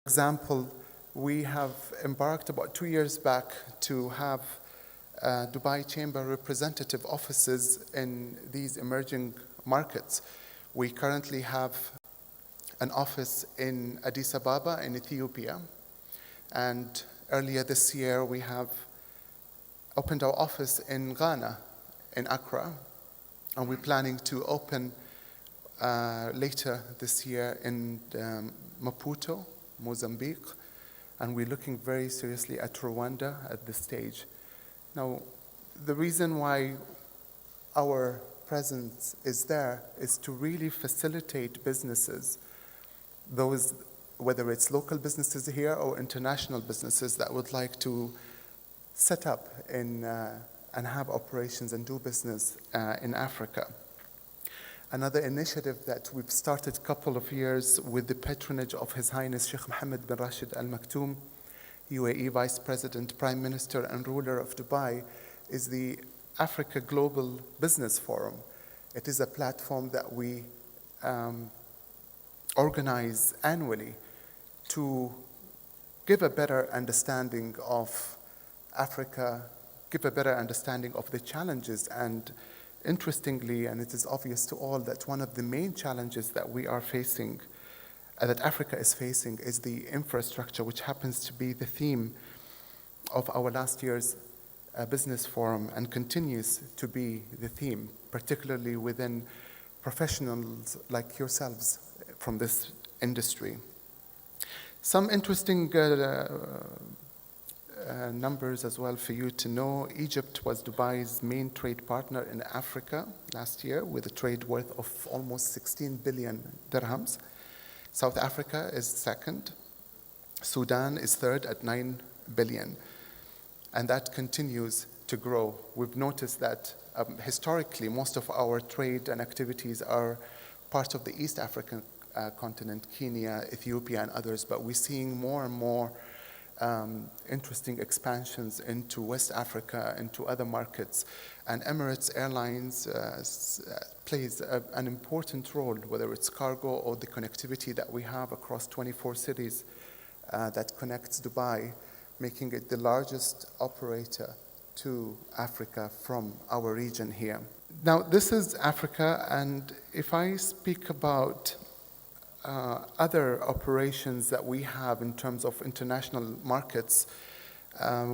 example, we have embarked about 2 years back to have Dubai Chamber representative offices in these emerging markets. We currently have an office in Addis Ababa in Ethiopia, and earlier this year we have opened our office in Ghana, in Accra, and we're planning to open later this year in Maputo, Mozambique, and we're looking very seriously at Rwanda at this stage. Now, the reason why our presence is there is to really facilitate businesses, those, whether it's local businesses here or international businesses that would like to set up in, and have operations and do business in Africa. Another initiative that we've started a couple of years with the patronage of His Highness Sheikh Mohammed bin Rashid Al Maktoum, UAE Vice President, Prime Minister, and ruler of Dubai, is the Africa Global Business Forum. It is a platform that we organize annually to give a better understanding of Africa, give a better understanding of the challenges. And interestingly, and it is obvious to all, that one of the main challenges that we are facing, that Africa is facing, is the infrastructure, which happens to be the theme of our last year's business forum and continues to be the theme, particularly within professionals like yourselves from this industry. Some interesting numbers as well for you to know. Egypt was Dubai's main trade partner in Africa last year with a trade worth of almost 16 billion dirhams. South Africa is second. Sudan is third at 9 billion. And that continues to grow. We've noticed that historically most of our trade and activities are part of the East African continent, Kenya, Ethiopia, and others, but we're seeing more and more interesting expansions into West Africa, into other markets. And Emirates Airlines plays an important role, whether it's cargo or the connectivity that we have across 24 cities that connects Dubai, making it the largest operator to Africa from our region here. Now, this is Africa, and if I speak about other operations that we have in terms of international markets,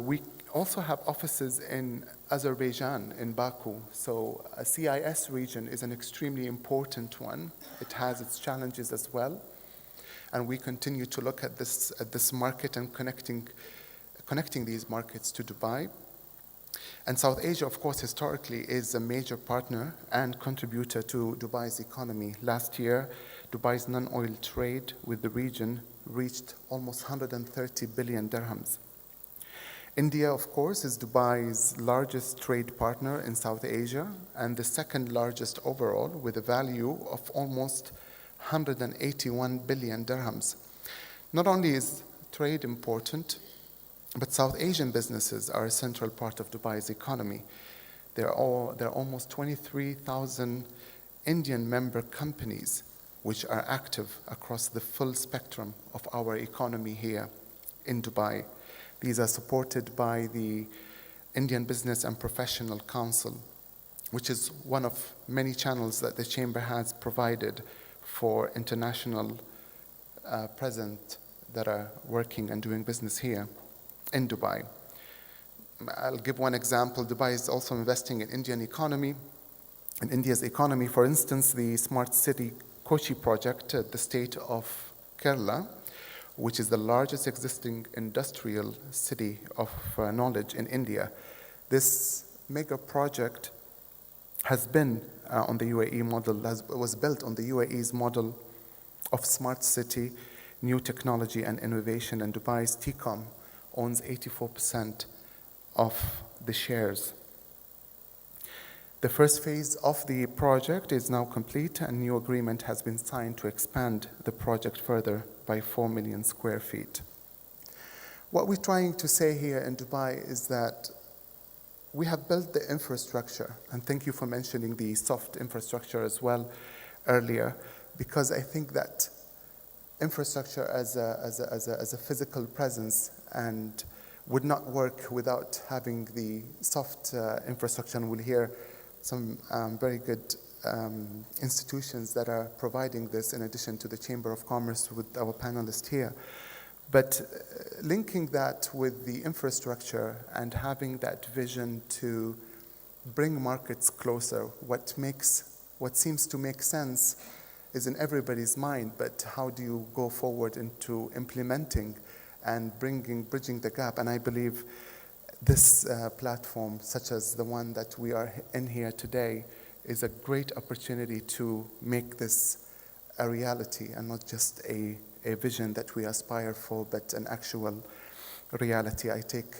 we also have offices in Azerbaijan, in Baku. So a CIS region is an extremely important one. It has its challenges as well. And we continue to look at this market and connecting these markets to Dubai. And South Asia, of course, historically is a major partner and contributor to Dubai's economy. Last year, Dubai's non-oil trade with the region reached almost 130 billion dirhams. India, of course, is Dubai's largest trade partner in South Asia and the second largest overall, with a value of almost 181 billion dirhams. Not only is trade important, but South Asian businesses are a central part of Dubai's economy. There are almost 23,000 Indian member companies which are active across the full spectrum of our economy here in Dubai. These are supported by the Indian Business and Professional Council, which is one of many channels that the Chamber has provided for international present that are working and doing business here in Dubai. I'll give one example. Dubai is also investing in India's economy. For instance, the Smart City Kochi project at the state of Kerala, which is the largest existing industrial city of knowledge in India. This mega project has been on the UAE model, was built on the UAE's model of smart city, new technology and innovation, and Dubai's TCOM owns 84% of the shares. The first phase of the project is now complete, and a new agreement has been signed to expand the project further by 4 million square feet. What we're trying to say here in Dubai is that we have built the infrastructure, and thank you for mentioning the soft infrastructure as well earlier, because I think that infrastructure as a physical presence and would not work without having the soft infrastructure. And we'll hear some very good institutions that are providing this in addition to the Chamber of Commerce with our panelists here. But linking that with the infrastructure and having that vision to bring markets closer, what seems to make sense is in everybody's mind, but how do you go forward into implementing and bridging the gap? And I believe this platform, such as the one that we are in here today, is a great opportunity to make this a reality and not just a vision that we aspire for, but an actual reality. I take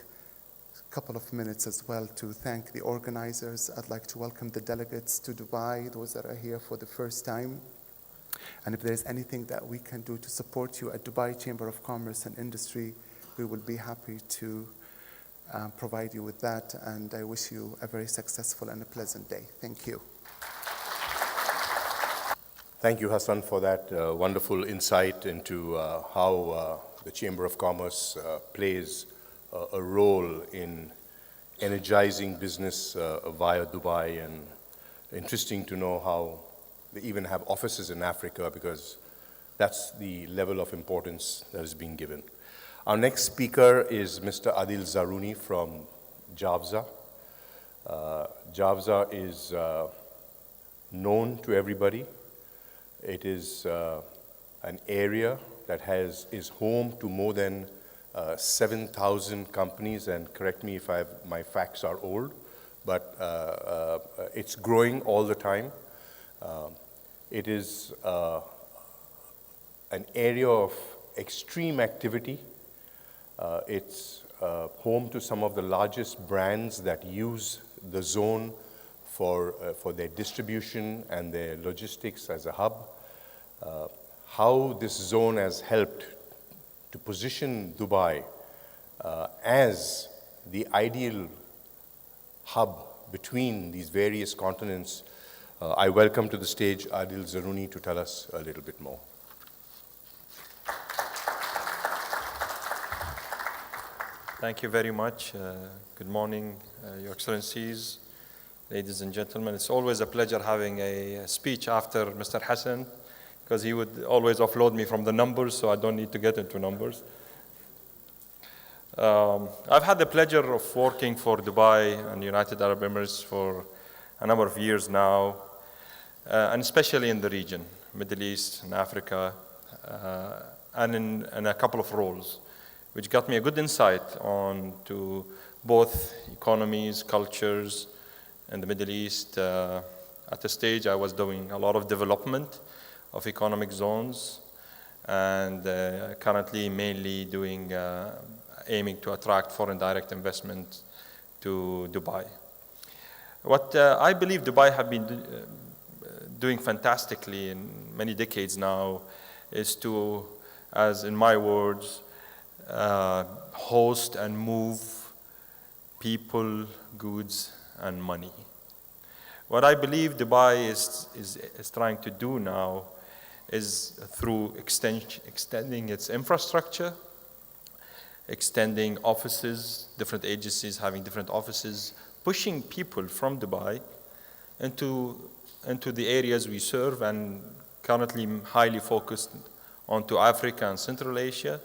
a couple of minutes as well to thank the organizers. I'd like to welcome the delegates to Dubai, those that are here for the first time. And if there's anything that we can do to support you at Dubai Chamber of Commerce and Industry, we will be happy to provide you with that. And I wish you a very successful and a pleasant day. Thank you. Thank you, Hassan, for that wonderful insight into how the Chamber of Commerce plays a role in energizing business via Dubai, and interesting to know how they even have offices in Africa, because that's the level of importance that is being given. Our next speaker is Mr. Adil Zaruni from JAVZA. JAVZA is known to everybody. It is an area that is home to more than 7,000 companies, and correct me if my facts are old, but it's growing all the time. It is an area of extreme activity. It's home to some of the largest brands that use the zone for their distribution and their logistics as a hub. How this zone has helped to position Dubai as the ideal hub between these various continents. I welcome to the stage Adil Zaruni to tell us a little bit more. Thank you very much. Good morning, Your Excellencies, ladies and gentlemen. It's always a pleasure having a speech after Mr. Hassan, because he would always offload me from the numbers, so I don't need to get into numbers. I've had the pleasure of working for Dubai and United Arab Emirates for a number of years now, and especially in the region, Middle East and Africa, and in a couple of roles, which got me a good insight on to both economies, cultures in the Middle East. At the stage, I was doing a lot of development of economic zones, and currently mainly doing, aiming to attract foreign direct investment to Dubai. What I believe Dubai have been doing fantastically in many decades now is to, as in my words, host and move people, goods, and money. What I believe Dubai is trying to do now is through extending its infrastructure, extending offices, different agencies having different offices, pushing people from Dubai into the areas we serve, and currently highly focused onto Africa and Central Asia,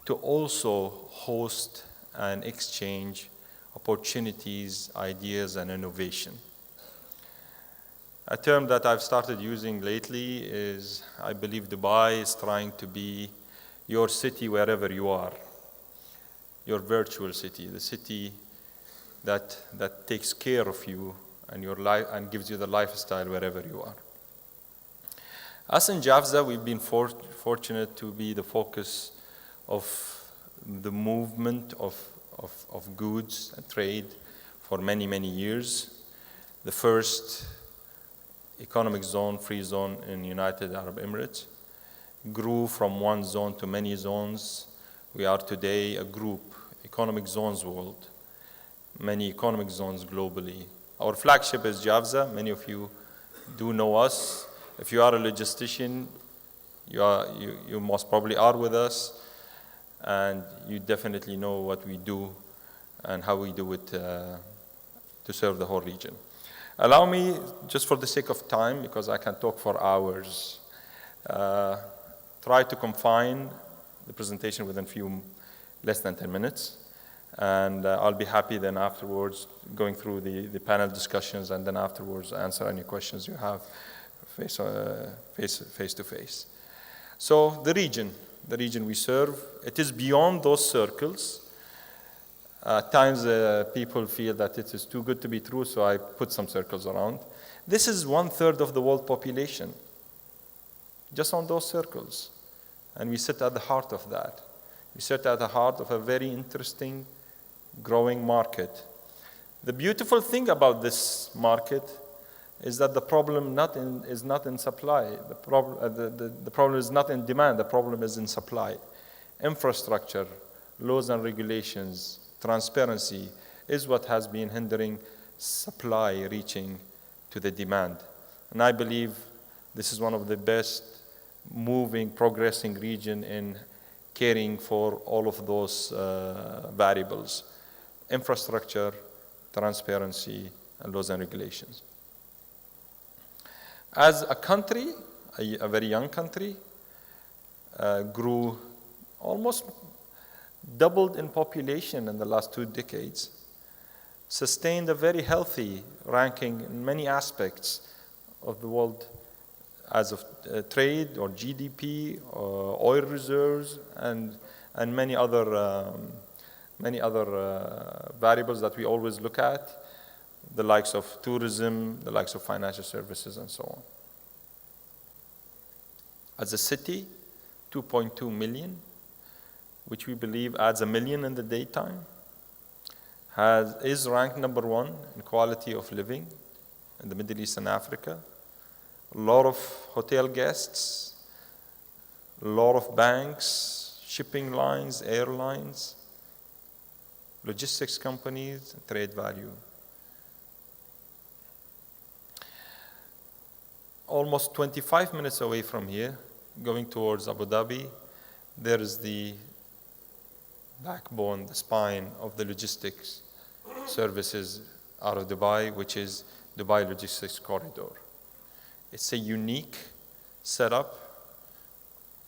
to also host and exchange opportunities, ideas, and innovation. A term that I've started using lately is, I believe Dubai is trying to be your city wherever you are, your virtual city, the city that takes care of you and your life and gives you the lifestyle wherever you are. Us in JAVZA, we've been fortunate to be the focus of the movement of goods and trade for many, many years. The first economic zone, free zone in United Arab Emirates, grew from one zone to many zones. We are today a group, economic zones world, many economic zones globally. Our flagship is JAVZA. Many of you do know us. If you are a logistician, You most probably are with us, and you definitely know what we do and how we do it to serve the whole region. Allow me, just for the sake of time, because I can talk for hours, try to confine the presentation within less than 10 minutes. And I'll be happy then afterwards going through the panel discussions, and then afterwards answer any questions you have face to face. So the region we serve, it is beyond those circles. At times people feel that it is too good to be true, so I put some circles around. This is 1/3 of the world population, just on those circles. And we sit at the heart of that. We sit at the heart of a very interesting, growing market. The beautiful thing about this market is that the problem is not in supply. The problem is not in demand. The problem is in supply. Infrastructure, laws and regulations, transparency is what has been hindering supply reaching to the demand. And I believe this is one of the best moving, progressing region in caring for all of those variables: infrastructure, transparency, and laws and regulations. As a country, a very young country, grew almost doubled in population in the last 2 decades, sustained a very healthy ranking in many aspects of the world as of trade or GDP, or oil reserves, and many other variables that we always look at, the likes of tourism, the likes of financial services, and so on. As a city, 2.2 million, which we believe adds 1 million in the daytime, is ranked number 1 in quality of living in the Middle East and Africa. A lot of hotel guests, a lot of banks, shipping lines, airlines, logistics companies, trade value. Almost 25 minutes away from here, going towards Abu Dhabi, there is the backbone, the spine of the logistics services out of Dubai, which is Dubai Logistics Corridor. It's a unique setup,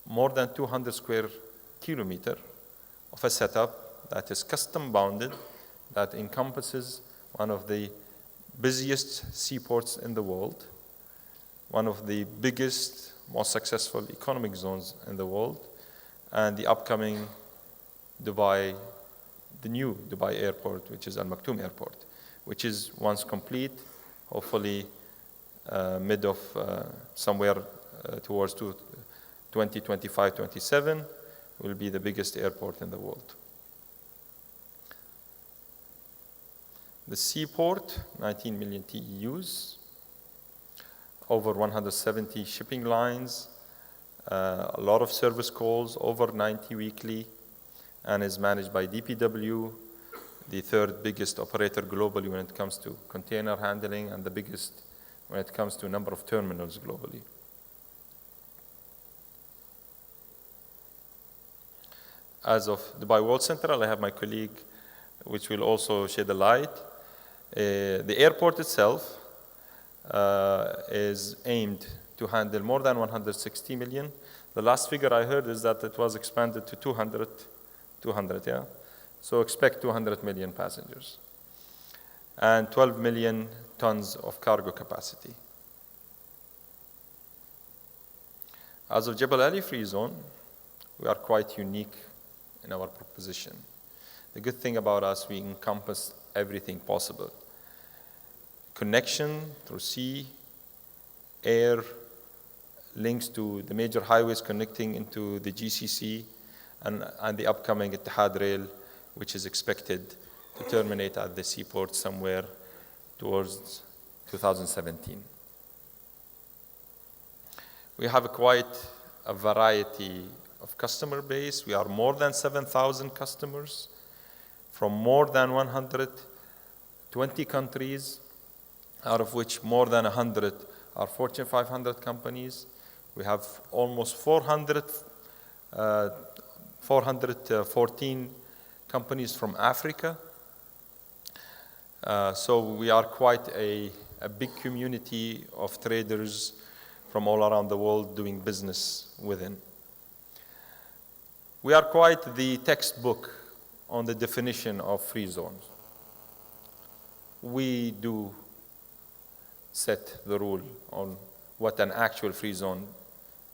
more than 200 square kilometers of a setup that is custom bounded, that encompasses one of the busiest seaports in the world, one of the biggest, most successful economic zones in the world, and the upcoming the new Dubai airport, which is Al Maktoum Airport, which is, once complete, hopefully mid of somewhere towards 2025, 27, will be the biggest airport in the world. The seaport, 19 million TEUs, over 170 shipping lines, a lot of service calls, over 90 weekly, and is managed by DPW, the 3rd biggest operator globally when it comes to container handling, and the biggest when it comes to number of terminals globally. As of Dubai World Central, I have my colleague, which will also shed a light. The airport itself is aimed to handle more than 160 million. The last figure I heard is that it was expanded to 200, yeah? So expect 200 million passengers and 12 million tons of cargo capacity. As of Jebel Ali Free Zone, we are quite unique in our proposition. The good thing about us, we encompass everything possible. Connection through sea, air, links to the major highways connecting into the GCC, and the upcoming Ittihad Rail, which is expected to terminate at the seaport somewhere towards 2017. We have quite a variety of customer base. We are more than 7,000 customers from more than 120 countries, out of which more than 100 are Fortune 500 companies. We have almost 414 companies from Africa. So we are quite a big community of traders from all around the world doing business within. We are quite the textbook on the definition of free zones. We do set the rule on what an actual free zone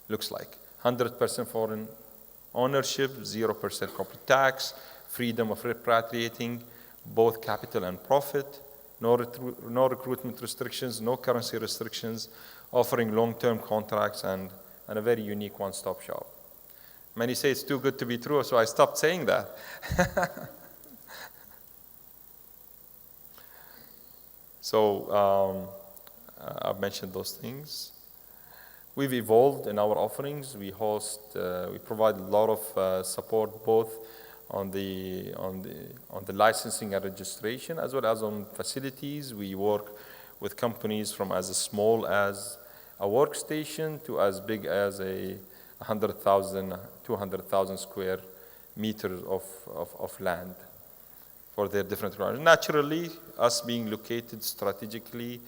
looks like. 100% foreign ownership, 0% corporate tax, freedom of repatriating both capital and profit, no recruitment restrictions, no currency restrictions, offering long-term contracts and a very unique one-stop shop. Many say it's too good to be true, so I stopped saying that. So I've mentioned those things. We've evolved in our offerings. We provide a lot of support both on the licensing and registration as well as on facilities. We work with companies from as small as a workstation to as big as a 100,000, 200,000 square meters of land for their different requirements. Naturally, us being located strategically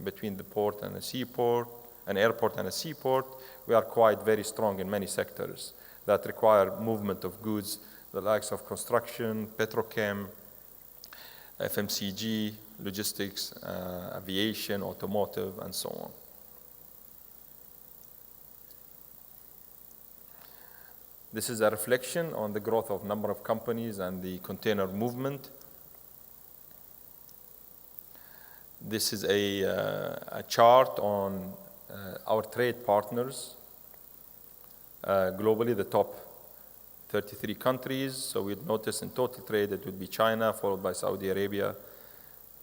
between the port and a seaport, an airport and a seaport, we are quite very strong in many sectors that require movement of goods, the likes of construction, petrochem, FMCG, logistics, aviation, automotive, and so on. This is a reflection on the growth of number of companies and the container movement. This is a chart on our trade partners. Globally, the top 33 countries. So we'd notice in total trade it would be China, followed by Saudi Arabia,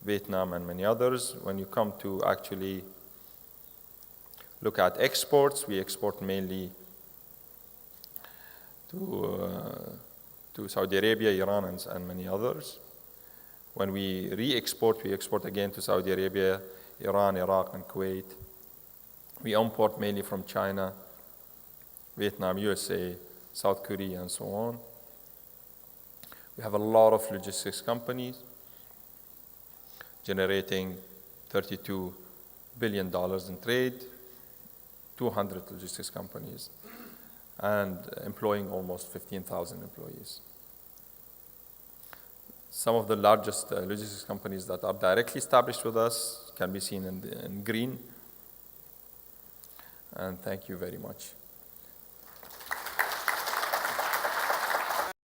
Vietnam, and many others. When you come to actually look at exports, we export mainly to Saudi Arabia, Iran, and many others. When we re-export, we export again to Saudi Arabia, Iran, Iraq, and Kuwait. We import mainly from China, Vietnam, USA, South Korea, and so on. We have a lot of logistics companies generating $32 billion in trade, 200 logistics companies, and employing almost 15,000 employees. Some of the largest logistics companies that are directly established with us can be seen in green. And thank you very much.